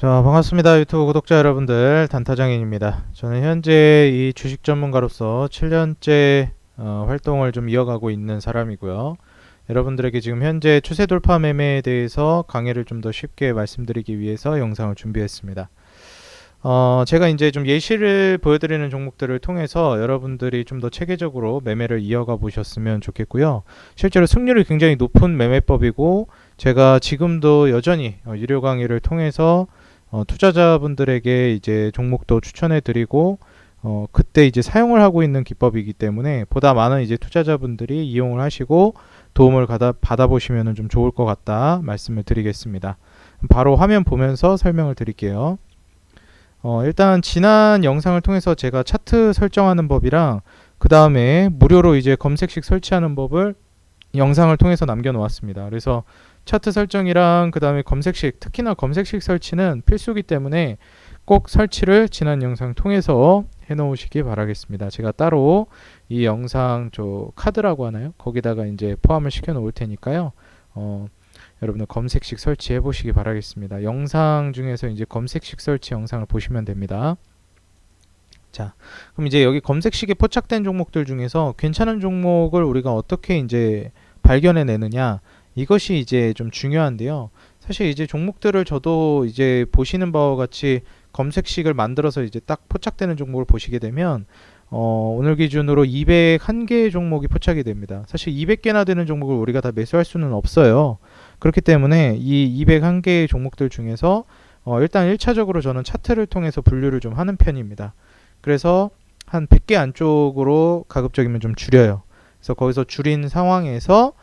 자, 반갑습니다. 유튜브 구독자 여러분들, 단타장인입니다. 저는 현재 이 주식 전문가로서 7년째 활동을 좀 이어가고 있는 사람이고요. 여러분들에게 지금 현재 추세 돌파 매매에 대해서 강의를 좀 더 쉽게 말씀드리기 위해서 영상을 준비했습니다. 제가 이제 좀 예시를 보여드리는 종목들을 통해서 여러분들이 좀 더 체계적으로 매매를 이어가 보셨으면 좋겠고요. 실제로 승률이 굉장히 높은 매매법이고, 제가 지금도 여전히 유료 강의를 통해서 투자자분들에게 이제 종목도 추천해 드리고, 그때 이제 사용을 하고 있는 기법이기 때문에 보다 많은 이제 투자자분들이 이용을 하시고 도움을 받아보시면 좀 좋을 것 같다 말씀을 드리겠습니다. 바로 화면 보면서 설명을 드릴게요. 일단 지난 영상을 통해서 제가 차트 설정하는 법이랑 그 다음에 무료로 이제 검색식 설치하는 법을 영상을 통해서 남겨놓았습니다. 그래서 차트 설정이랑 그 다음에 검색식, 특히나 검색식 설치는 필수기 때문에 꼭 설치를 지난 영상 통해서 해놓으시기 바라겠습니다. 제가 따로 이 영상 카드라고 하나요? 거기다가 이제 포함을 시켜 놓을 테니까요. 여러분들 검색식 설치해 보시기 바라겠습니다. 영상 중에서 이제 검색식 설치 영상을 보시면 됩니다. 자, 그럼 이제 여기 검색식에 포착된 종목들 중에서 괜찮은 종목을 우리가 어떻게 이제 발견해 내느냐, 이것이 이제 좀 중요한데요. 사실 이제 종목들을 저도 이제 보시는 바와 같이 검색식을 만들어서 이제 딱 포착되는 종목을 보시게 되면 오늘 기준으로 201개의 종목이 포착이 됩니다. 사실 200개나 되는 종목을 우리가 다 매수할 수는 없어요. 그렇기 때문에 이 201개의 종목들 중에서 일단 1차적으로 저는 차트를 통해서 분류를 좀 하는 편입니다. 그래서 한 100개 안쪽으로 가급적이면 좀 줄여요. 그래서 거기서 줄인 상황에서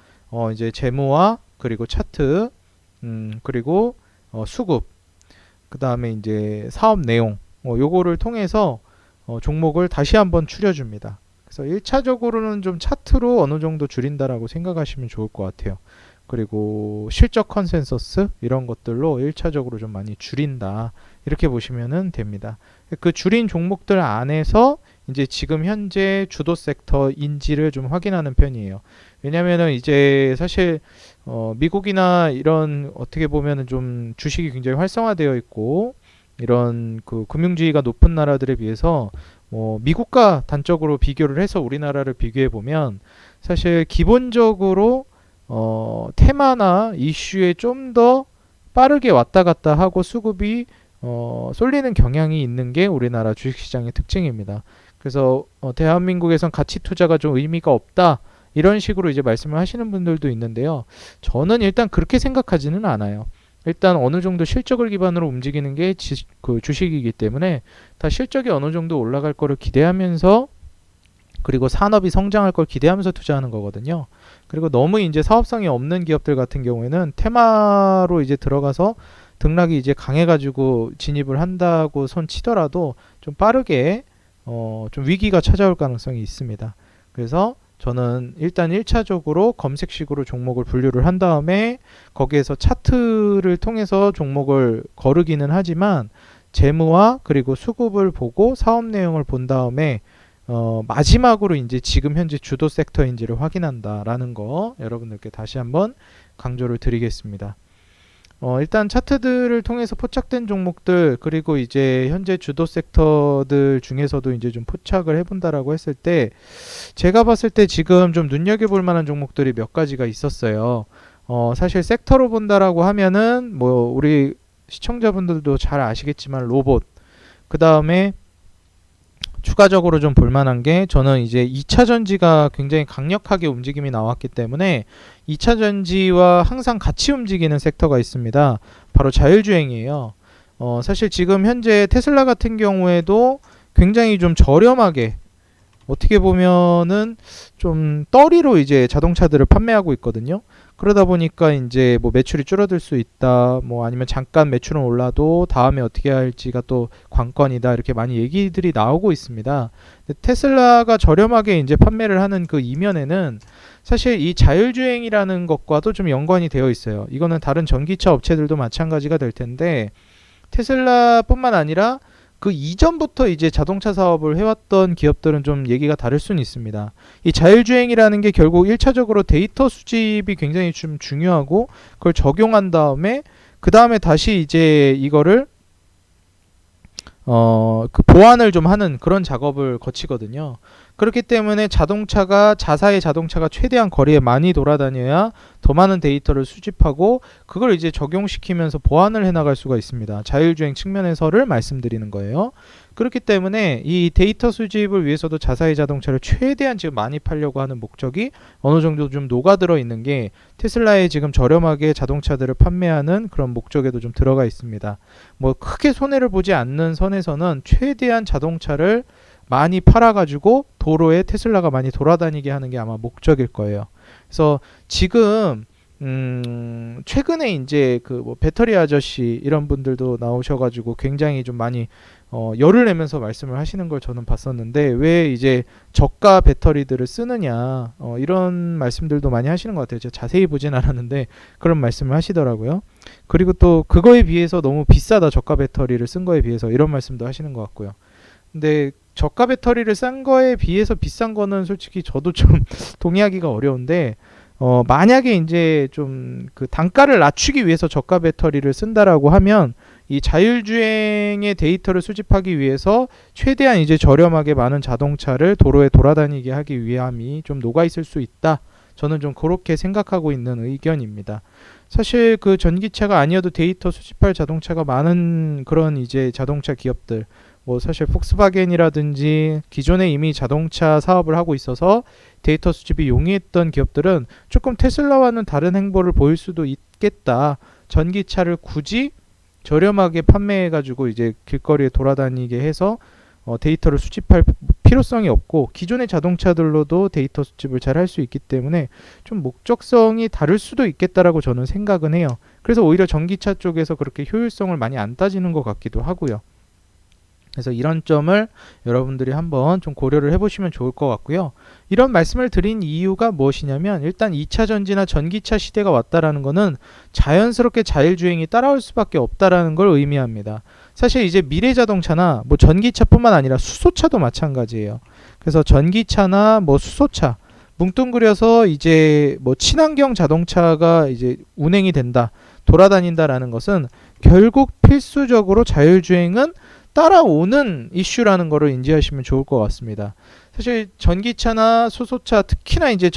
이제 재무와 그리고 차트, 그리고 수급, 그 다음에 이제 사업 내용, 요거를 통해서 종목을 다시 한번 추려줍니다. 그래서 1차적으로는 좀 차트로 어느 정도 줄인다라고 생각하시면 좋을 것 같아요. 그리고 실적 컨센서스 이런 것들로 1차적으로 좀 많이 줄인다, 이렇게 보시면 됩니다. 그 줄인 종목들 안에서 이제 지금 현재 주도 섹터인지를 좀 확인하는 편이에요. 왜냐면은 이제 사실 미국이나 이런 어떻게 보면은 좀 주식이 굉장히 활성화되어 있고 이런 그 금융주의가 높은 나라들에 비해서 미국과 단적으로 비교를 해서 우리나라를 비교해 보면 사실 기본적으로 테마나 이슈에 좀 더 빠르게 왔다 갔다 하고 수급이 쏠리는 경향이 있는 게 우리나라 주식시장의 특징입니다. 그래서 대한민국에선 가치 투자가 좀 의미가 없다, 이런 식으로 이제 말씀을 하시는 분들도 있는데요. 저는 일단 그렇게 생각하지는 않아요. 일단 어느 정도 실적을 기반으로 움직이는 게 그 주식이기 때문에 다 실적이 어느 정도 올라갈 거를 기대하면서, 그리고 산업이 성장할 걸 기대하면서 투자하는 거거든요. 그리고 너무 이제 사업성이 없는 기업들 같은 경우에는 테마로 이제 들어가서 등락이 이제 강해가지고 진입을 한다고 손 치더라도 좀 빠르게 좀 위기가 찾아올 가능성이 있습니다. 그래서 저는 일단 1차적으로 검색식으로 종목을 분류를 한 다음에 거기에서 차트를 통해서 종목을 거르기는 하지만 재무와 그리고 수급을 보고 사업 내용을 본 다음에 마지막으로 이제 지금 현재 주도 섹터인지를 확인한다라는 거 여러분들께 다시 한번 강조를 드리겠습니다. 일단 차트들을 통해서 포착된 종목들, 그리고 이제 현재 주도 섹터들 중에서도 이제 좀 포착을 해본다라고 했을 때, 제가 봤을 때 지금 좀 눈여겨볼 만한 종목들이 몇 가지가 있었어요. 사실 섹터로 본다라고 하면은 우리 시청자분들도 잘 아시겠지만 로봇, 그 다음에 추가적으로 좀 볼만한 게, 저는 이제 2차 전지가 굉장히 강력하게 움직임이 나왔기 때문에 2차 전지와 항상 같이 움직이는 섹터가 있습니다. 바로 자율주행이에요. 사실 지금 현재 테슬라 같은 경우에도 굉장히 좀 저렴하게, 어떻게 보면은 좀 떨이로 이제 자동차들을 판매하고 있거든요. 그러다 보니까 이제 매출이 줄어들 수 있다, 아니면 잠깐 매출은 올라도 다음에 어떻게 할지가 또 관건이다, 이렇게 많이 얘기들이 나오고 있습니다. 근데 테슬라가 저렴하게 이제 판매를 하는 그 이면에는 사실 이 자율주행이라는 것과도 좀 연관이 되어 있어요. 이거는 다른 전기차 업체들도 마찬가지가 될 텐데, 테슬라뿐만 아니라 그 이전부터 이제 자동차 사업을 해왔던 기업들은 좀 얘기가 다를 수는 있습니다. 이 자율주행이라는 게 결국 1차적으로 데이터 수집이 굉장히 좀 중요하고, 그걸 적용한 다음에 그 다음에 다시 이제 이거를 그 보완을 좀 하는 그런 작업을 거치거든요. 그렇기 때문에 자사의 자동차가 최대한 거리에 많이 돌아다녀야 더 많은 데이터를 수집하고 그걸 이제 적용시키면서 보완을 해나갈 수가 있습니다. 자율주행 측면에서를 말씀드리는 거예요. 그렇기 때문에 이 데이터 수집을 위해서도 자사의 자동차를 최대한 지금 많이 팔려고 하는 목적이 어느 정도 좀 녹아들어 있는 게 테슬라의 지금 저렴하게 자동차들을 판매하는 그런 목적에도 좀 들어가 있습니다. 뭐 크게 손해를 보지 않는 선에서는 최대한 자동차를 많이 팔아가지고 도로에 테슬라가 많이 돌아다니게 하는 게 아마 목적일 거예요. 그래서 지금 최근에 이제 그 뭐 배터리 아저씨 이런 분들도 나오셔가지고 굉장히 좀 많이 열을 내면서 말씀을 하시는 걸 저는 봤었는데 왜 이제 저가 배터리들을 쓰느냐 이런 말씀들도 많이 하시는 것 같아요. 제가 자세히 보진 않았는데 그런 말씀을 하시더라고요. 그리고 또 그거에 비해서 너무 비싸다 저가 배터리를 쓴 거에 비해서 이런 말씀도 하시는 것 같고요. 근데 저가 배터리를 싼 거에 비해서 비싼 거는 솔직히 저도 좀 동의하기가 어려운데 만약에 이제 좀 그 단가를 낮추기 위해서 저가 배터리를 쓴다라고 하면 이 자율주행의 데이터를 수집하기 위해서 최대한 이제 저렴하게 많은 자동차를 도로에 돌아다니게 하기 위함이 좀 녹아 있을 수 있다. 저는 좀 그렇게 생각하고 있는 의견입니다. 사실 그 전기차가 아니어도 데이터 수집할 자동차가 많은 그런 이제 자동차 기업들 뭐 사실 폭스바겐이라든지 기존에 이미 자동차 사업을 하고 있어서 데이터 수집이 용이했던 기업들은 조금 테슬라와는 다른 행보를 보일 수도 있겠다. 전기차를 굳이 저렴하게 판매해가지고 이제 길거리에 돌아다니게 해서 데이터를 수집할 필요성이 없고 기존의 자동차들로도 데이터 수집을 잘 할 수 있기 때문에 좀 목적성이 다를 수도 있겠다라고 저는 생각은 해요. 그래서 오히려 전기차 쪽에서 그렇게 효율성을 많이 안 따지는 것 같기도 하고요. 그래서 이런 점을 여러분들이 한번 좀 고려를 해보시면 좋을 것 같고요. 이런 말씀을 드린 이유가 무엇이냐면 일단 2차 전지나 전기차 시대가 왔다라는 것은 자연스럽게 자율주행이 따라올 수밖에 없다라는 걸 의미합니다. 사실 이제 미래 자동차나 뭐 전기차뿐만 아니라 수소차도 마찬가지예요. 그래서 전기차나 뭐 수소차 뭉뚱그려서 이제 뭐 친환경 자동차가 이제 운행이 된다, 돌아다닌다라는 것은 결국 필수적으로 자율주행은 따라오는 이슈라는 것을 인지하시면 좋을 것 같습니다. 사실 전기차나 수소차 특히나 이제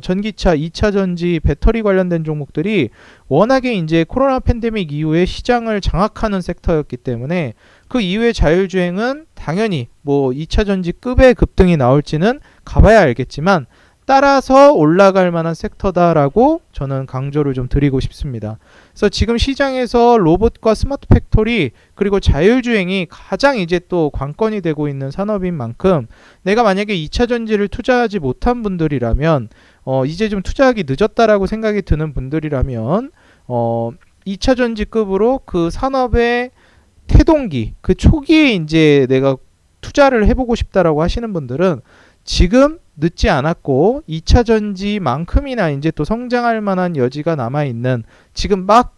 전기차, 2차 전지, 배터리 관련된 종목들이 워낙에 이제 코로나 팬데믹 이후에 시장을 장악하는 섹터였기 때문에 그 이후에 자율주행은 당연히 뭐 2차 전지급의 급등이 나올지는 가봐야 알겠지만 따라서 올라갈 만한 섹터다라고 저는 강조를 좀 드리고 싶습니다. 그래서 지금 시장에서 로봇과 스마트 팩토리 그리고 자율주행이 가장 이제 또 관건이 되고 있는 산업인 만큼 내가 만약에 2차 전지를 투자하지 못한 분들이라면 이제 좀 투자하기 늦었다라고 생각이 드는 분들이라면 2차 전지급으로 그 산업의 태동기 그 초기에 이제 내가 투자를 해보고 싶다라고 하시는 분들은 지금 늦지 않았고 2차 전지만큼이나 이제 또 성장할 만한 여지가 남아있는 지금 막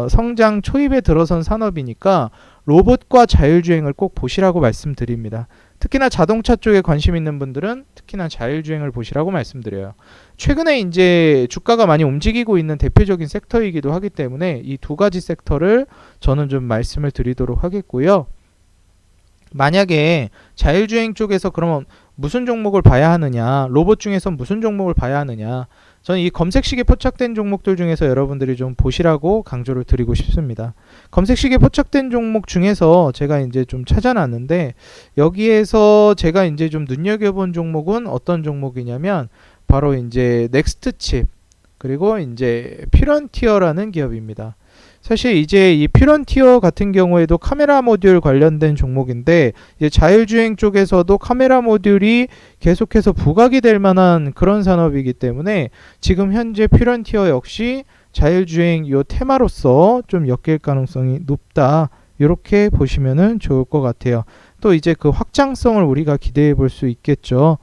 성장 초입에 들어선 산업이니까 로봇과 자율주행을 꼭 보시라고 말씀드립니다. 특히나 자동차 쪽에 관심 있는 분들은 특히나 자율주행을 보시라고 말씀드려요. 최근에 이제 주가가 많이 움직이고 있는 대표적인 섹터이기도 하기 때문에 이 두 가지 섹터를 저는 좀 말씀을 드리도록 하겠고요. 만약에 자율주행 쪽에서 그러면 무슨 종목을 봐야 하느냐, 로봇 중에서 무슨 종목을 봐야 하느냐, 저는 이 검색식에 포착된 종목들 중에서 여러분들이 좀 보시라고 강조를 드리고 싶습니다. 검색식에 포착된 종목 중에서 제가 이제 좀 찾아놨는데 여기에서 제가 이제 좀 눈여겨본 종목은 어떤 종목이냐면 바로 이제 넥스트칩 그리고 이제 퓨런티어라는 기업입니다. 사실 이제 이 퓨런티어 같은 경우에도 카메라 모듈 관련된 종목인데 이제 자율주행 쪽에서도 카메라 모듈이 계속해서 부각이 될 만한 그런 산업이기 때문에 지금 현재 퓨런티어 역시 자율주행 요 테마로서 좀 엮일 가능성이 높다. 이렇게 보시면은 좋을 것 같아요. 또 이제 그 확장성을 우리가 기대해 볼 수 있겠죠.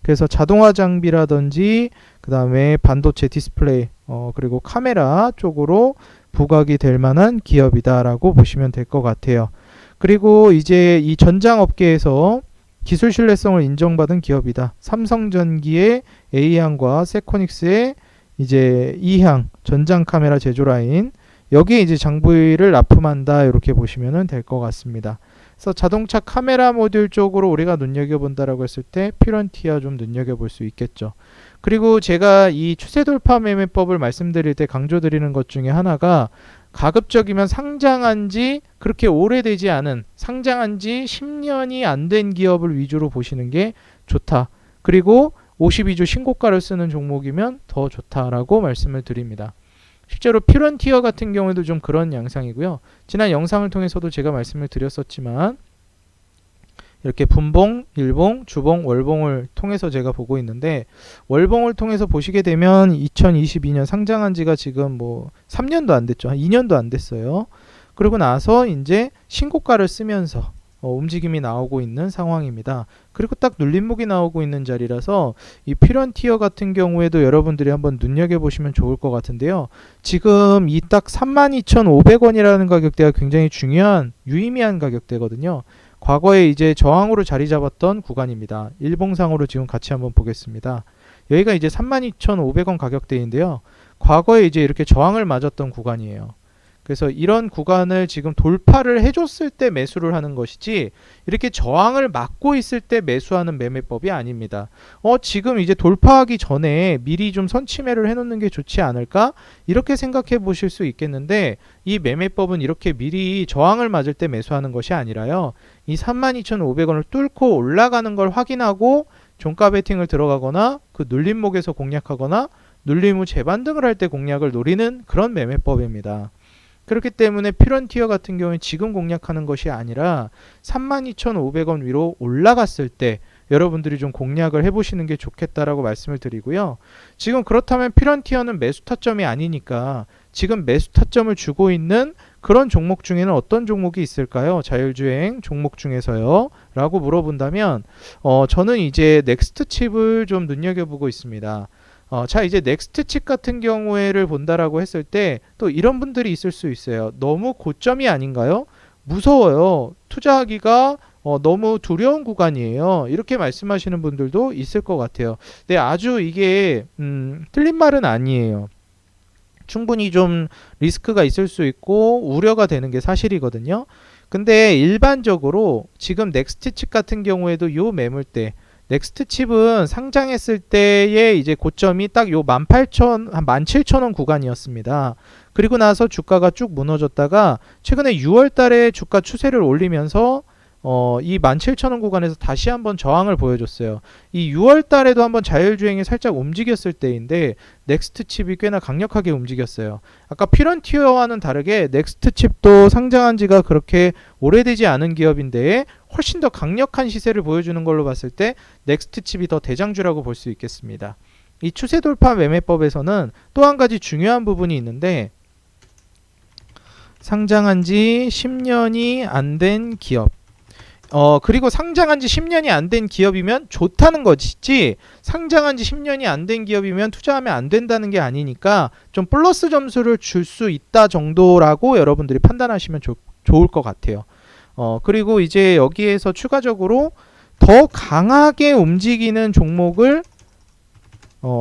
그래서 자동화 장비라든지 그 다음에 반도체 디스플레이 그리고 카메라 쪽으로 부각이 될 만한 기업이다라고 보시면 될 것 같아요. 그리고 이제 이 전장업계에서 기술 신뢰성을 인정받은 기업이다. 삼성전기의 A향과 세코닉스의 이제 E향 전장 카메라 제조 라인 여기에 이제 장비를 납품한다 이렇게 보시면 될 것 같습니다. 그래서 자동차 카메라 모듈 쪽으로 우리가 눈여겨본다라고 했을 때 피런티어 좀 눈여겨볼 수 있겠죠. 그리고 제가 이 추세 돌파 매매법을 말씀드릴 때 강조드리는 것 중에 하나가 가급적이면 상장한 지 그렇게 오래되지 않은 상장한 지 10년이 안 된 기업을 위주로 보시는 게 좋다. 그리고 52주 신고가를 쓰는 종목이면 더 좋다라고 말씀을 드립니다. 실제로 피런티어 같은 경우에도 좀 그런 양상이고요. 지난 영상을 통해서도 제가 말씀을 드렸었지만 이렇게 분봉, 일봉, 주봉, 월봉을 통해서 제가 보고 있는데 월봉을 통해서 보시게 되면 2022년 상장한 지가 지금 뭐 3년도 안 됐죠. 한 2년도 안 됐어요. 그리고 나서 이제 신고가를 쓰면서 움직임이 나오고 있는 상황입니다. 그리고 딱 눌림목이 나오고 있는 자리라서 이 피런티어 같은 경우에도 여러분들이 한번 눈여겨보시면 좋을 것 같은데요. 지금 이 딱 32,500원이라는 가격대가 굉장히 중요한 유의미한 가격대거든요. 과거에 이제 저항으로 자리 잡았던 구간입니다. 일봉상으로 지금 같이 한번 보겠습니다. 여기가 이제 32,500원 가격대인데요. 과거에 이제 이렇게 저항을 맞았던 구간이에요. 그래서 이런 구간을 지금 돌파를 해줬을 때 매수를 하는 것이지 이렇게 저항을 막고 있을 때 매수하는 매매법이 아닙니다. 지금 이제 돌파하기 전에 미리 좀 선취매를 해놓는 게 좋지 않을까? 이렇게 생각해 보실 수 있겠는데 이 매매법은 이렇게 미리 저항을 맞을 때 매수하는 것이 아니라요. 이 32,500원을 뚫고 올라가는 걸 확인하고 종가 베팅을 들어가거나 그 눌림목에서 공략하거나 눌림 후 재반등을 할 때 공략을 노리는 그런 매매법입니다. 그렇기 때문에 피런티어 같은 경우는 지금 공략하는 것이 아니라 32,500원 위로 올라갔을 때 여러분들이 좀 공략을 해보시는 게 좋겠다라고 말씀을 드리고요. 지금 그렇다면 피런티어는 매수 타점이 아니니까 지금 매수 타점을 주고 있는 그런 종목 중에는 어떤 종목이 있을까요? 자율주행 종목 중에서요? 라고 물어본다면 저는 이제 넥스트 칩을 좀 눈여겨보고 있습니다. 자, 이제 넥스트 칩 같은 경우에를 본다라고 했을 때 또 이런 분들이 있을 수 있어요. 너무 고점이 아닌가요? 무서워요. 투자하기가 너무 두려운 구간이에요. 이렇게 말씀하시는 분들도 있을 것 같아요. 근데 아주 이게 틀린 말은 아니에요. 충분히 좀 리스크가 있을 수 있고 우려가 되는 게 사실이거든요. 근데 일반적으로 지금 넥스트 칩 같은 경우에도 요 매물대 넥스트 칩은 상장했을 때의 이제 고점이 딱 요 18,000, 한 17,000원 구간이었습니다. 그리고 나서 주가가 쭉 무너졌다가 최근에 6월 달에 주가 추세를 올리면서 이 17,000원 구간에서 다시 한번 저항을 보여줬어요. 이 6월 달에도 한번 자율주행이 살짝 움직였을 때인데 넥스트 칩이 꽤나 강력하게 움직였어요. 아까 피런티어와는 다르게 넥스트 칩도 상장한 지가 그렇게 오래되지 않은 기업인데 훨씬 더 강력한 시세를 보여주는 걸로 봤을 때 넥스트 칩이 더 대장주라고 볼 수 있겠습니다. 이 추세 돌파 매매법에서는 또 한 가지 중요한 부분이 있는데 상장한 지 10년이 안 된 기업 그리고 상장한 지 10년이 안 된 기업이면 좋다는 것이지 상장한 지 10년이 안 된 기업이면 투자하면 안 된다는 게 아니니까 좀 플러스 점수를 줄 수 있다 정도라고 여러분들이 판단하시면 좋을 것 같아요. 그리고 이제 여기에서 추가적으로 더 강하게 움직이는 종목을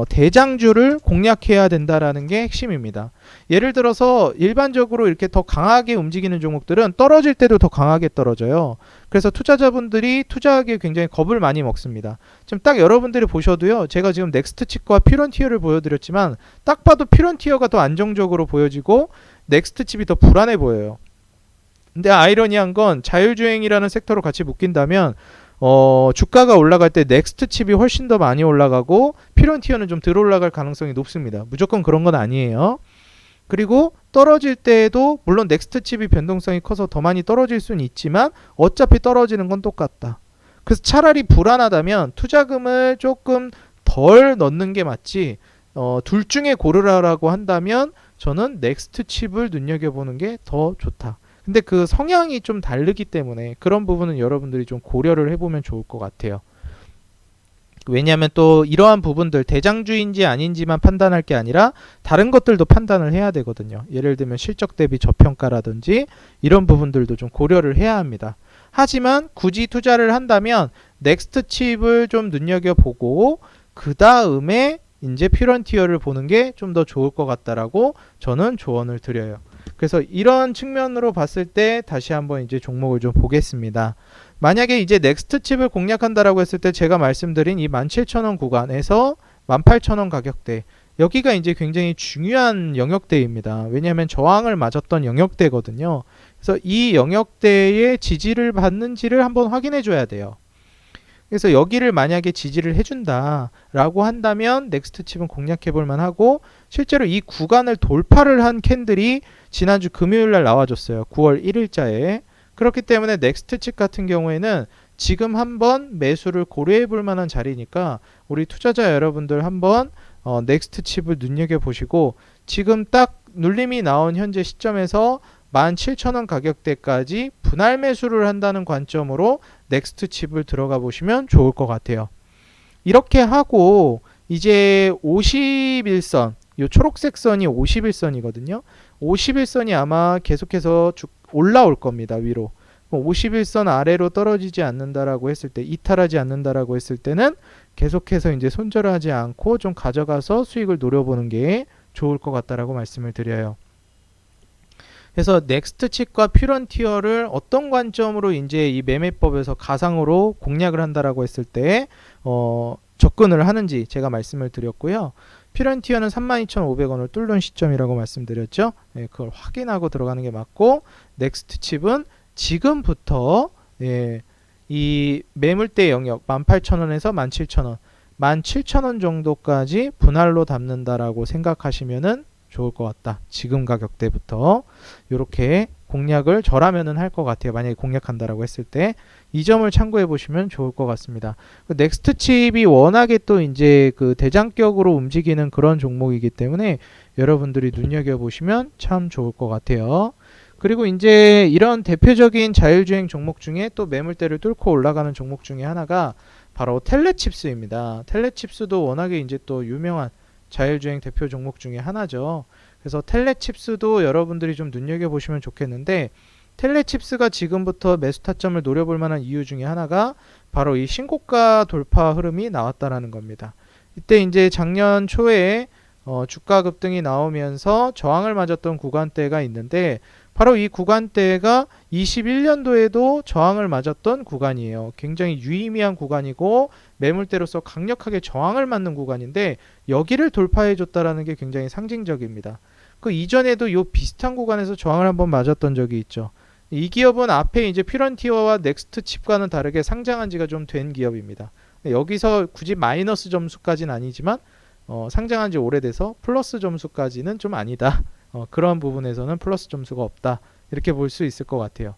대장주를 공략해야 된다라는 게 핵심입니다. 예를 들어서 일반적으로 이렇게 더 강하게 움직이는 종목들은 떨어질 때도 더 강하게 떨어져요. 그래서 투자자분들이 투자하기에 굉장히 겁을 많이 먹습니다. 지금 딱 여러분들이 보셔도요. 제가 지금 넥스트 칩과 피런티어를 보여드렸지만 딱 봐도 피런티어가 더 안정적으로 보여지고 넥스트 칩이 더 불안해 보여요. 근데 아이러니한 건 자율주행이라는 섹터로 같이 묶인다면 주가가 올라갈 때 넥스트 칩이 훨씬 더 많이 올라가고 피런티어는 좀 덜 올라갈 가능성이 높습니다. 무조건 그런 건 아니에요. 그리고 떨어질 때에도 물론 넥스트 칩이 변동성이 커서 더 많이 떨어질 수는 있지만 어차피 떨어지는 건 똑같다. 그래서 차라리 불안하다면 투자금을 조금 덜 넣는 게 맞지 둘 중에 고르라고 한다면 저는 넥스트 칩을 눈여겨보는 게 더 좋다. 근데 그 성향이 좀 다르기 때문에 그런 부분은 여러분들이 좀 고려를 해보면 좋을 것 같아요. 왜냐하면 또 이러한 부분들 대장주인지 아닌지만 판단할 게 아니라 다른 것들도 판단을 해야 되거든요. 예를 들면 실적 대비 저평가라든지 이런 부분들도 좀 고려를 해야 합니다. 하지만 굳이 투자를 한다면 넥스트 칩을 좀 눈여겨보고 그 다음에 이제 피런티어를 보는 게 좀 더 좋을 것 같다라고 저는 조언을 드려요. 그래서 이런 측면으로 봤을 때 다시 한번 이제 종목을 좀 보겠습니다. 만약에 이제 넥스트 칩을 공략한다라고 했을 때 제가 말씀드린 이 17,000원 구간에서 18,000원 가격대, 여기가 이제 굉장히 중요한 영역대입니다. 왜냐하면 저항을 맞았던 영역대거든요. 그래서 이 영역대의 지지를 받는지를 한번 확인해 줘야 돼요. 그래서 여기를 만약에 지지를 해준다라고 한다면 넥스트 칩은 공략해 볼 만하고, 실제로 이 구간을 돌파를 한 캔들이 지난주 금요일 날 나와줬어요. 9월 1일자에. 그렇기 때문에 넥스트 칩 같은 경우에는 지금 한번 매수를 고려해 볼 만한 자리니까 우리 투자자 여러분들 한번 넥스트 칩을 눈여겨보시고, 지금 딱 눌림이 나온 현재 시점에서 17,000원 가격대까지 분할 매수를 한다는 관점으로 넥스트 칩을 들어가 보시면 좋을 것 같아요. 이렇게 하고 이제 51선, 이 초록색 선이 51선이거든요. 51선이 아마 계속해서 쭉 올라올 겁니다. 위로. 51선 아래로 떨어지지 않는다라고 했을 때, 이탈하지 않는다라고 했을 때는 계속해서 이제 손절하지 않고 좀 가져가서 수익을 노려보는 게 좋을 것 같다라고 말씀을 드려요. 그래서 넥스트 칩과 퓨런티어를 어떤 관점으로 이제 이 매매법에서 가상으로 공략을 한다라고 했을 때 접근을 하는지 제가 말씀을 드렸고요. 퓨런티어는 32,500원을 뚫는 시점이라고 말씀드렸죠. 예, 그걸 확인하고 들어가는 게 맞고, 넥스트 칩은 지금부터 이 매물대 영역 18,000원에서 17,000원, 17,000원 정도까지 분할로 담는다라고 생각하시면은 좋을 것 같다. 지금 가격대부터 이렇게 공략을 저라면은 할 것 같아요. 만약에 공략한다라고 했을 때 이 점을 참고해 보시면 좋을 것 같습니다. 넥스트 칩이 워낙에 또 이제 그 대장격으로 움직이는 그런 종목이기 때문에 여러분들이 눈여겨 보시면 참 좋을 것 같아요. 그리고 이제 이런 대표적인 자율주행 종목 중에 또 매물대를 뚫고 올라가는 종목 중에 하나가 바로 텔레칩스입니다. 텔레칩스도 워낙에 이제 또 유명한 자율주행 대표 종목 중에 하나죠. 그래서 텔레칩스도 여러분들이 좀 눈여겨보시면 좋겠는데, 텔레칩스가 지금부터 매수 타점을 노려볼 만한 이유 중에 하나가 바로 이 신고가 돌파 흐름이 나왔다라는 겁니다. 이때 이제 작년 초에 주가 급등이 나오면서 저항을 맞았던 구간대가 있는데, 바로 이 구간대가 21년도에도 저항을 맞았던 구간이에요. 굉장히 유의미한 구간이고 매물대로서 강력하게 저항을 맞는 구간인데, 여기를 돌파해 줬다라는 게 굉장히 상징적입니다. 그 이전에도 이 비슷한 구간에서 저항을 한번 맞았던 적이 있죠. 이 기업은 앞에 이제 퓨런티어와 넥스트 칩과는 다르게 상장한 지가 좀 된 기업입니다. 여기서 굳이 마이너스 점수까지는 아니지만 상장한 지 오래돼서 플러스 점수까지는 좀 아니다. 그런 부분에서는 플러스 점수가 없다. 이렇게 볼 수 있을 것 같아요.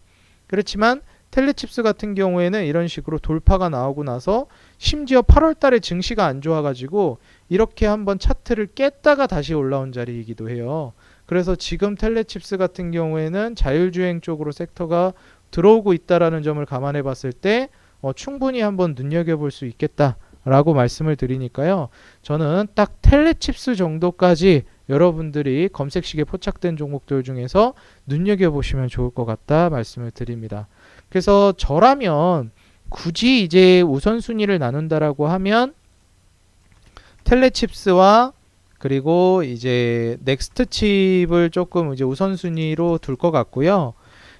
그렇지만 텔레칩스 같은 경우에는 이런 식으로 돌파가 나오고 나서 심지어 8월 달에 증시가 안 좋아가지고 이렇게 한번 차트를 깼다가 다시 올라온 자리이기도 해요. 그래서 지금 텔레칩스 같은 경우에는 자율주행 쪽으로 섹터가 들어오고 있다라는 점을 감안해 봤을 때 충분히 한번 눈여겨볼 수 있겠다라고 말씀을 드리니까요. 저는 딱 텔레칩스 정도까지 여러분들이 검색식에 포착된 종목들 중에서 눈여겨보시면 좋을 것 같다 말씀을 드립니다. 그래서 저라면 굳이 이제 우선순위를 나눈다라고 하면 텔레칩스와 그리고 이제 넥스트 칩을 조금 이제 우선순위로 둘 것 같고요.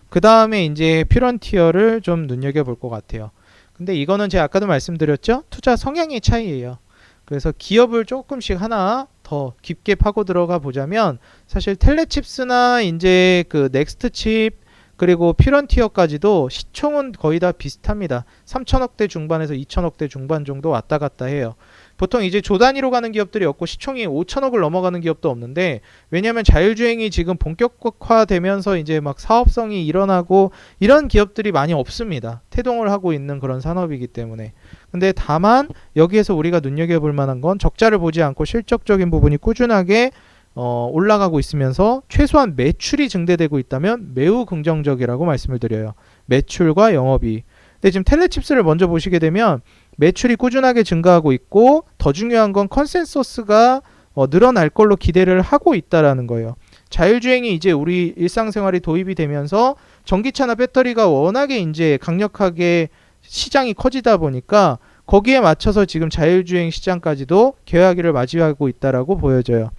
그 다음에 이제 퓨런티어를 좀 눈여겨볼 것 같아요. 근데 이거는 제가 아까도 말씀드렸죠? 투자 성향의 차이예요. 그래서 기업을 조금씩 하나 더 깊게 파고 들어가 보자면 사실 텔레칩스나 이제 그 넥스트 칩 그리고 퓨런티어까지도 시총은 거의 다 비슷합니다. 3천억대 중반에서 2천억대 중반 정도 왔다 갔다 해요. 보통 이제 조 단위로 가는 기업들이 없고 시총이 5천억을 넘어가는 기업도 없는데, 왜냐하면 자율주행이 지금 본격화되면서 이제 막 사업성이 일어나고 이런 기업들이 많이 없습니다. 태동을 하고 있는 그런 산업이기 때문에. 근데 다만 여기에서 우리가 눈여겨볼 만한 건 적자를 보지 않고 실적적인 부분이 꾸준하게 올라가고 있으면서 최소한 매출이 증대되고 있다면 매우 긍정적이라고 말씀을 드려요. 매출과 영업이익. 근데 지금 텔레칩스를 먼저 보시게 되면 매출이 꾸준하게 증가하고 있고, 더 중요한 건 컨센서스가 늘어날 걸로 기대를 하고 있다라는 거예요. 자율주행이 이제 우리 일상생활이 도입이 되면서 전기차나 배터리가 워낙에 이제 강력하게 시장이 커지다 보니까 거기에 맞춰서 지금 자율주행 시장까지도 개화기를 맞이하고 있다라고 보여져요.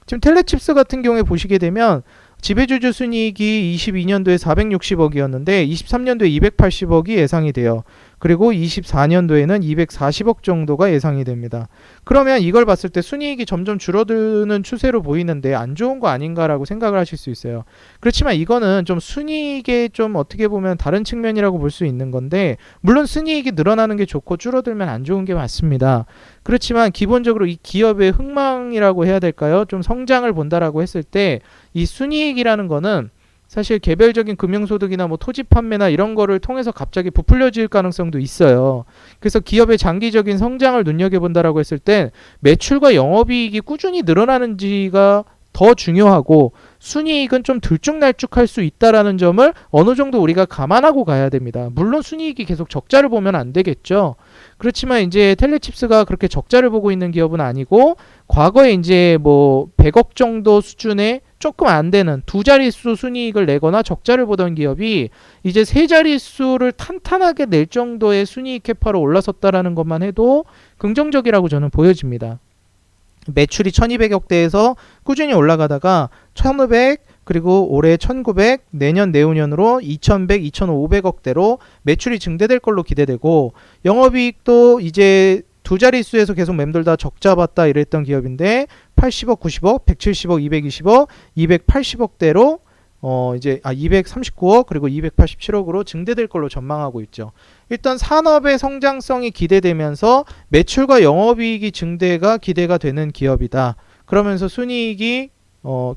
지금 텔레칩스 같은 경우에 보시게 되면 지배주주 순이익이 22년도에 460억이었는데 23년도에 280억이 예상이 돼요. 그리고 24년도에는 240억 정도가 예상이 됩니다. 그러면 이걸 봤을 때 순이익이 점점 줄어드는 추세로 보이는데 안 좋은 거 아닌가라고 생각을 하실 수 있어요. 그렇지만 이거는 좀 순이익의 좀 어떻게 보면 다른 측면이라고 볼 수 있는 건데, 물론 순이익이 늘어나는 게 좋고 줄어들면 안 좋은 게 맞습니다. 그렇지만 기본적으로 이 기업의 흥망이라고 해야 될까요? 좀 성장을 본다라고 했을 때 이 순이익이라는 거는 사실 개별적인 금융소득이나 뭐 토지 판매나 이런 거를 통해서 갑자기 부풀려질 가능성도 있어요. 그래서 기업의 장기적인 성장을 눈여겨본다라고 했을 때 매출과 영업이익이 꾸준히 늘어나는지가 더 중요하고, 순이익은 좀 들쭉날쭉할 수 있다라는 점을 어느 정도 우리가 감안하고 가야 됩니다. 물론 순이익이 계속 적자를 보면 안 되겠죠. 그렇지만 이제 텔레칩스가 그렇게 적자를 보고 있는 기업은 아니고, 과거에 이제 뭐 100억 정도 수준의 조금 안 되는 두 자릿수 순이익을 내거나 적자를 보던 기업이 이제 세 자릿수를 탄탄하게 낼 정도의 순이익 캐파로 올라섰다라는 것만 해도 긍정적이라고 저는 보여집니다. 매출이 1200억대에서 꾸준히 올라가다가 1500, 그리고 올해 1900, 내년 내후년으로 2100, 2500억대로 매출이 증대될 걸로 기대되고, 영업이익도 이제 두 자릿수에서 계속 맴돌다 적자 봤다 이랬던 기업인데 80억, 90억, 170억, 220억, 280억대로 이제 239억 그리고 287억으로 증대될 걸로 전망하고 있죠. 일단 산업의 성장성이 기대되면서 매출과 영업이익이 증대가 기대가 되는 기업이다. 그러면서 순이익이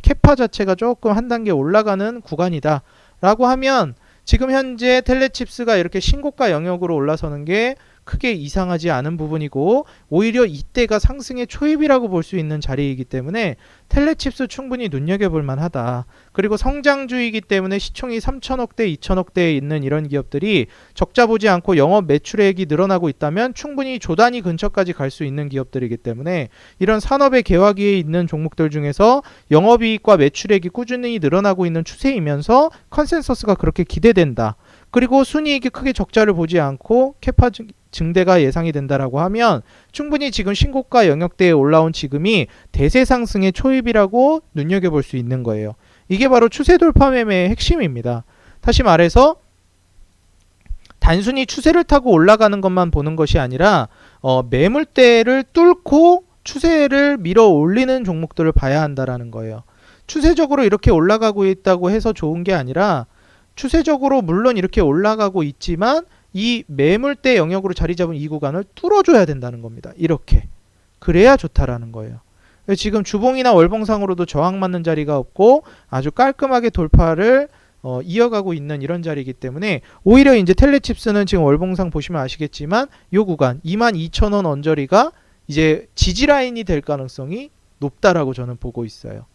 캐파 자체가 조금 한 단계 올라가는 구간이다 라고 하면, 지금 현재 텔레칩스가 이렇게 신고가 영역으로 올라서는 게 크게 이상하지 않은 부분이고, 오히려 이때가 상승의 초입이라고 볼 수 있는 자리이기 때문에 텔레칩스 충분히 눈여겨볼 만하다. 그리고 성장주이기 때문에 시총이 3천억대, 2천억대에 있는 이런 기업들이 적자 보지 않고 영업 매출액이 늘어나고 있다면 충분히 조단위 근처까지 갈 수 있는 기업들이기 때문에, 이런 산업의 개화기에 있는 종목들 중에서 영업이익과 매출액이 꾸준히 늘어나고 있는 추세이면서 컨센서스가 그렇게 기대된다. 그리고 순이익이 크게 적자를 보지 않고 캐파 증대가 예상이 된다라고 하면 충분히 지금 신고가 영역대에 올라온 지금이 대세 상승의 초입이라고 눈여겨볼 수 있는 거예요. 이게 바로 추세 돌파 매매의 핵심입니다. 다시 말해서 단순히 추세를 타고 올라가는 것만 보는 것이 아니라 매물대를 뚫고 추세를 밀어 올리는 종목들을 봐야 한다라는 거예요. 추세적으로 이렇게 올라가고 있다고 해서 좋은 게 아니라, 추세적으로 물론 이렇게 올라가고 있지만 이 매물대 영역으로 자리 잡은 이 구간을 뚫어줘야 된다는 겁니다. 이렇게. 그래야 좋다라는 거예요. 지금 주봉이나 월봉상으로도 저항 맞는 자리가 없고 아주 깔끔하게 돌파를 이어가고 있는 이런 자리이기 때문에, 오히려 이제 텔레칩스는 지금 월봉상 보시면 아시겠지만 이 구간 22,000원 언저리가 이제 지지라인이 될 가능성이 높다라고 저는 보고 있어요.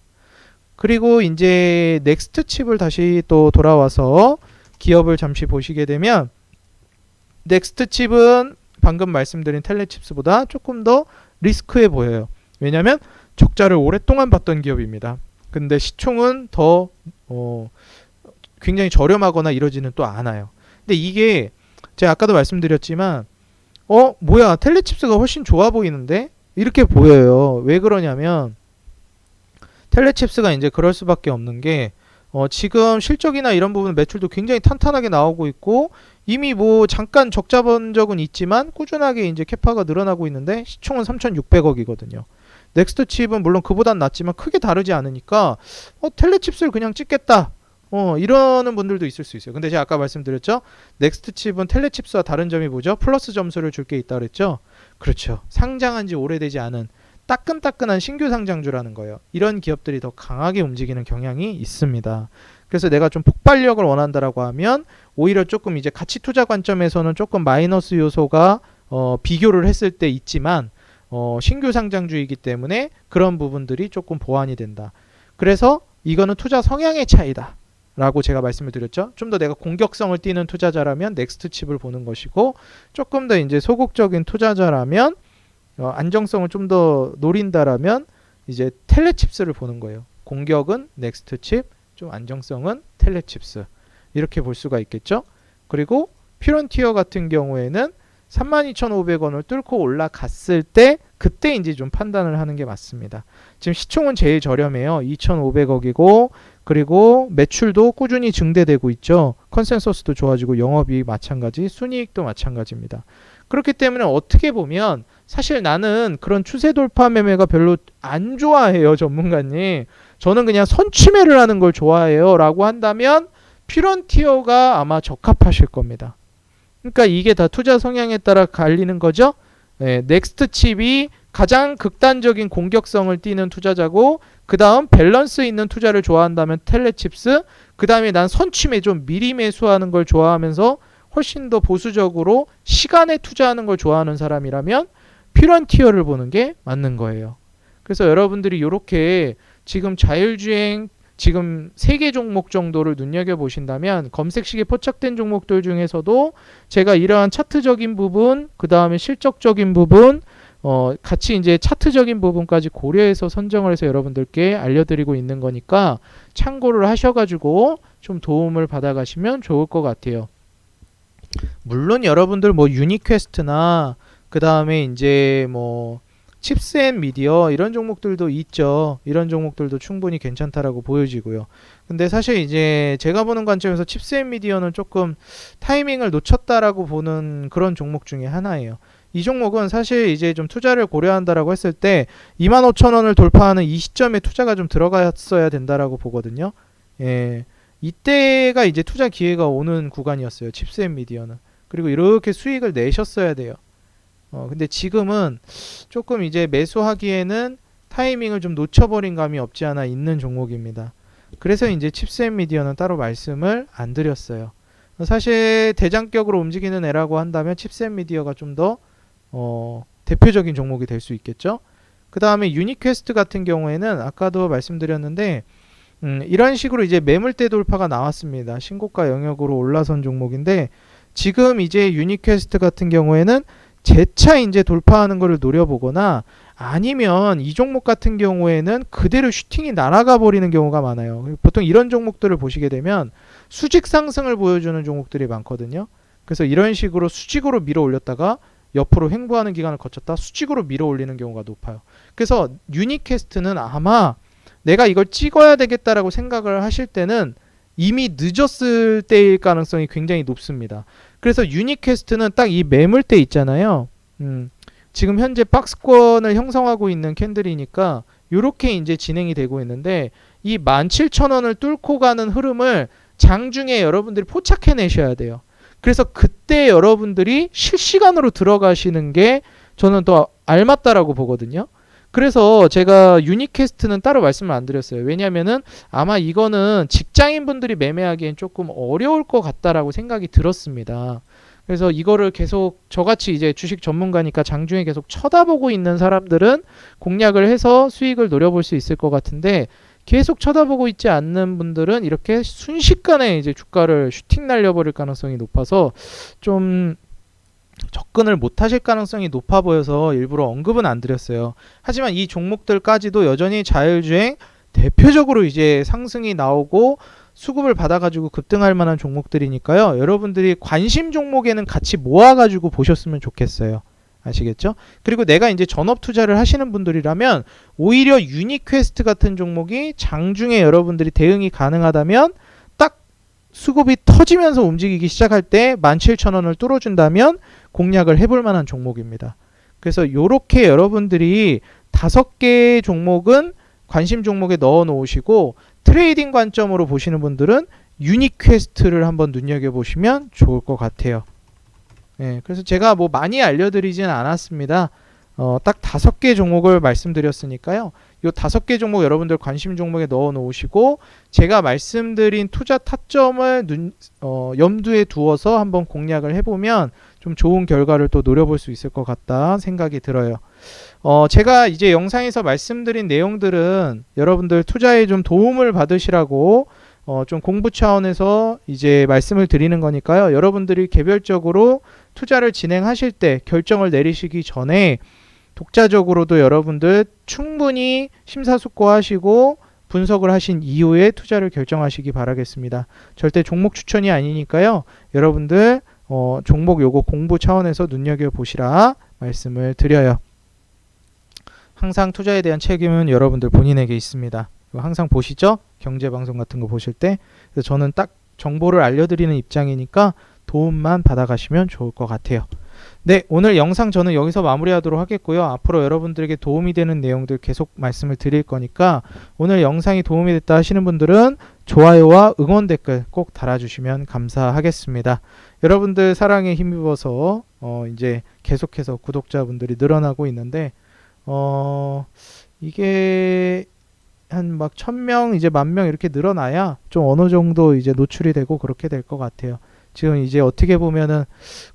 그리고 이제 넥스트 칩을 다시 또 돌아와서 기업을 잠시 보시게 되면, 넥스트 칩은 방금 말씀드린 텔레칩스보다 조금 더 리스크해 보여요. 왜냐하면 적자를 오랫동안 봤던 기업입니다. 근데 시총은 더 굉장히 저렴하거나 이러지는 또 않아요. 근데 이게 제가 아까도 말씀드렸지만 뭐야, 텔레칩스가 훨씬 좋아 보이는데 이렇게 보여요. 왜 그러냐면 텔레칩스가 이제 그럴 수밖에 없는 게, 지금 실적이나 이런 부분 매출도 굉장히 탄탄하게 나오고 있고, 이미 뭐 잠깐 적자 본 적은 있지만 꾸준하게 이제 캐파가 늘어나고 있는데 시총은 3,600억이거든요. 넥스트 칩은 물론 그보단 낮지만 크게 다르지 않으니까 텔레칩스를 그냥 찍겠다. 이러는 분들도 있을 수 있어요. 근데 제가 아까 말씀드렸죠. 넥스트 칩은 텔레칩스와 다른 점이 뭐죠? 플러스 점수를 줄 게 있다 그랬죠. 그렇죠. 상장한 지 오래되지 않은 따끈따끈한 신규 상장주라는 거예요. 이런 기업들이 더 강하게 움직이는 경향이 있습니다. 그래서 내가 좀 폭발력을 원한다라고 하면 오히려 조금 이제 가치 투자 관점에서는 조금 마이너스 요소가 비교를 했을 때 있지만, 신규 상장주이기 때문에 그런 부분들이 조금 보완이 된다. 그래서 이거는 투자 성향의 차이다 라고 제가 말씀을 드렸죠. 좀 더 내가 공격성을 띠는 투자자라면 넥스트 칩을 보는 것이고, 조금 더 이제 소극적인 투자자라면 안정성을 좀 더 노린다라면 이제 텔레칩스를 보는 거예요. 공격은 넥스트 칩, 좀 안정성은 텔레칩스, 이렇게 볼 수가 있겠죠. 그리고 퓨런티어 같은 경우에는 32,500원을 뚫고 올라갔을 때 그때 이제 좀 판단을 하는 게 맞습니다. 지금 시총은 제일 저렴해요. 2,500억이고 그리고 매출도 꾸준히 증대되고 있죠. 컨센서스도 좋아지고 영업이익 마찬가지, 순이익도 마찬가지입니다. 그렇기 때문에 어떻게 보면 사실 나는 그런 추세 돌파 매매가 별로 안 좋아해요, 전문가님. 저는 그냥 선취매를 하는 걸 좋아해요 라고 한다면 퓨런티어가 아마 적합하실 겁니다. 그러니까 이게 다 투자 성향에 따라 갈리는 거죠. 네, 넥스트 칩이 가장 극단적인 공격성을 띠는 투자자고, 그 다음 밸런스 있는 투자를 좋아한다면 텔레칩스, 그 다음에 난 선취매 좀 미리 매수하는 걸 좋아하면서 훨씬 더 보수적으로 시간에 투자하는 걸 좋아하는 사람이라면 퓨런티어를 보는 게 맞는 거예요. 그래서 여러분들이 이렇게 지금 자율주행 지금 3개 종목 정도를 눈여겨보신다면 검색식에 포착된 종목들 중에서도 제가 이러한 차트적인 부분, 그 다음에 실적적인 부분, 같이 이제 차트적인 부분까지 고려해서 선정을 해서 여러분들께 알려드리고 있는 거니까 참고를 하셔가지고 좀 도움을 받아가시면 좋을 것 같아요. 물론 여러분들 뭐 유니퀘스트나 그 다음에 이제 뭐 칩스앤미디어 이런 종목들도 있죠. 이런 종목들도 충분히 괜찮다라고 보여지고요. 근데 사실 이제 제가 보는 관점에서 칩스앤미디어는 조금 타이밍을 놓쳤다라고 보는 그런 종목 중에 하나예요. 이 종목은 사실 이제 좀 투자를 고려한다라고 했을 때 25,000원을 돌파하는 이 시점에 투자가 좀 들어갔어야 된다라고 보거든요. 예. 이때가 이제 투자 기회가 오는 구간이었어요. 칩스앤미디어는. 그리고 이렇게 수익을 내셨어야 돼요. 근데 지금은 조금 이제 매수하기에는 타이밍을 좀 놓쳐버린 감이 없지 않아 있는 종목입니다. 그래서 이제 칩스앤미디어는 따로 말씀을 안 드렸어요. 사실 대장격으로 움직이는 애라고 한다면 칩스앤미디어가 좀 더 대표적인 종목이 될 수 있겠죠. 그 다음에 유니퀘스트 같은 경우에는 아까도 말씀드렸는데 이런 식으로 이제 매물대 돌파가 나왔습니다. 신고가 영역으로 올라선 종목인데 지금 이제 유니퀘스트 같은 경우에는 재차 이제 돌파하는 것을 노려보거나 아니면 이 종목 같은 경우에는 그대로 슈팅이 날아가 버리는 경우가 많아요. 보통 이런 종목들을 보시게 되면 수직 상승을 보여주는 종목들이 많거든요. 그래서 이런 식으로 수직으로 밀어 올렸다가 옆으로 횡보하는 기간을 거쳤다 수직으로 밀어 올리는 경우가 높아요. 그래서 유니캐스트는 아마 내가 이걸 찍어야 되겠다라고 생각을 하실 때는 이미 늦었을 때일 가능성이 굉장히 높습니다. 그래서 유니캐스트는 딱 이 매물대 있잖아요. 지금 현재 박스권을 형성하고 있는 캔들이니까 이렇게 이제 진행이 되고 있는데 이 17,000원을 뚫고 가는 흐름을 장중에 여러분들이 포착해 내셔야 돼요. 그래서 그때 여러분들이 실시간으로 들어가시는 게 저는 더 알맞다라고 보거든요. 그래서 제가 유니캐스트는 따로 말씀을 안 드렸어요. 왜냐면은 아마 이거는 직장인분들이 매매하기엔 조금 어려울 것 같다라고 생각이 들었습니다. 그래서 이거를 계속 저같이 이제 주식 전문가니까 장중에 계속 쳐다보고 있는 사람들은 공략을 해서 수익을 노려볼 수 있을 것 같은데 계속 쳐다보고 있지 않는 분들은 이렇게 순식간에 이제 주가를 슈팅 날려버릴 가능성이 높아서 좀 접근을 못 하실 가능성이 높아 보여서 일부러 언급은 안 드렸어요. 하지만 이 종목들까지도 여전히 자율주행 대표적으로 이제 상승이 나오고 수급을 받아가지고 급등할 만한 종목들이니까요. 여러분들이 관심 종목에는 같이 모아가지고 보셨으면 좋겠어요. 아시겠죠? 그리고 내가 이제 전업 투자를 하시는 분들이라면 오히려 유니퀘스트 같은 종목이 장중에 여러분들이 대응이 가능하다면 딱 수급이 터지면서 움직이기 시작할 때 17,000원을 뚫어준다면 공략을 해볼 만한 종목입니다. 그래서 이렇게 여러분들이 5개의 종목은 관심 종목에 넣어 놓으시고 트레이딩 관점으로 보시는 분들은 유니퀘스트를 한번 눈여겨보시면 좋을 것 같아요. 네, 그래서 제가 뭐 많이 알려드리진 않았습니다. 딱 5개 종목을 말씀드렸으니까요. 이 5개 종목 여러분들 관심 종목에 넣어 놓으시고 제가 말씀드린 투자 타점을 염두에 두어서 한번 공략을 해보면 좀 좋은 결과를 또 노려볼 수 있을 것 같다 생각이 들어요. 제가 이제 영상에서 말씀드린 내용들은 여러분들 투자에 좀 도움을 받으시라고 좀 공부 차원에서 이제 말씀을 드리는 거니까요. 여러분들이 개별적으로 투자를 진행하실 때 결정을 내리시기 전에 독자적으로도 여러분들 충분히 심사숙고하시고 분석을 하신 이후에 투자를 결정하시기 바라겠습니다. 절대 종목 추천이 아니니까요. 여러분들 종목 요거 공부 차원에서 눈여겨보시라 말씀을 드려요. 항상 투자에 대한 책임은 여러분들 본인에게 있습니다. 이거 항상 보시죠? 경제 방송 같은 거 보실 때. 그래서 저는 딱 정보를 알려드리는 입장이니까 도움만 받아가시면 좋을 것 같아요. 네, 오늘 영상 저는 여기서 마무리하도록 하겠고요. 앞으로 여러분들에게 도움이 되는 내용들 계속 말씀을 드릴 거니까 오늘 영상이 도움이 됐다 하시는 분들은 좋아요와 응원 댓글 꼭 달아주시면 감사하겠습니다. 여러분들 사랑에 힘입어서 이제 계속해서 구독자분들이 늘어나고 있는데 이게 한 막 1000명 이제 10,000명 이렇게 늘어나야 좀 어느 정도 이제 노출이 되고 그렇게 될 것 같아요. 지금 이제 어떻게 보면은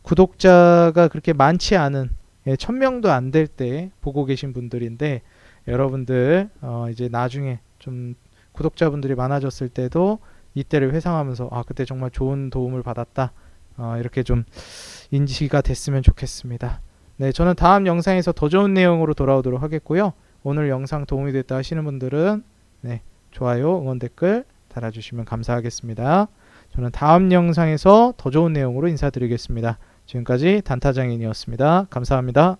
구독자가 그렇게 많지 않은 1000명도 안 될 때 보고 계신 분들인데 여러분들 이제 나중에 좀 구독자분들이 많아졌을 때도 이때를 회상하면서 아 그때 정말 좋은 도움을 받았다 이렇게 좀 인지가 됐으면 좋겠습니다. 네, 저는 다음 영상에서 더 좋은 내용으로 돌아오도록 하겠고요. 오늘 영상 도움이 됐다 하시는 분들은 네, 좋아요, 응원 댓글 달아주시면 감사하겠습니다. 저는 다음 영상에서 더 좋은 내용으로 인사드리겠습니다. 지금까지 단타장인이었습니다. 감사합니다.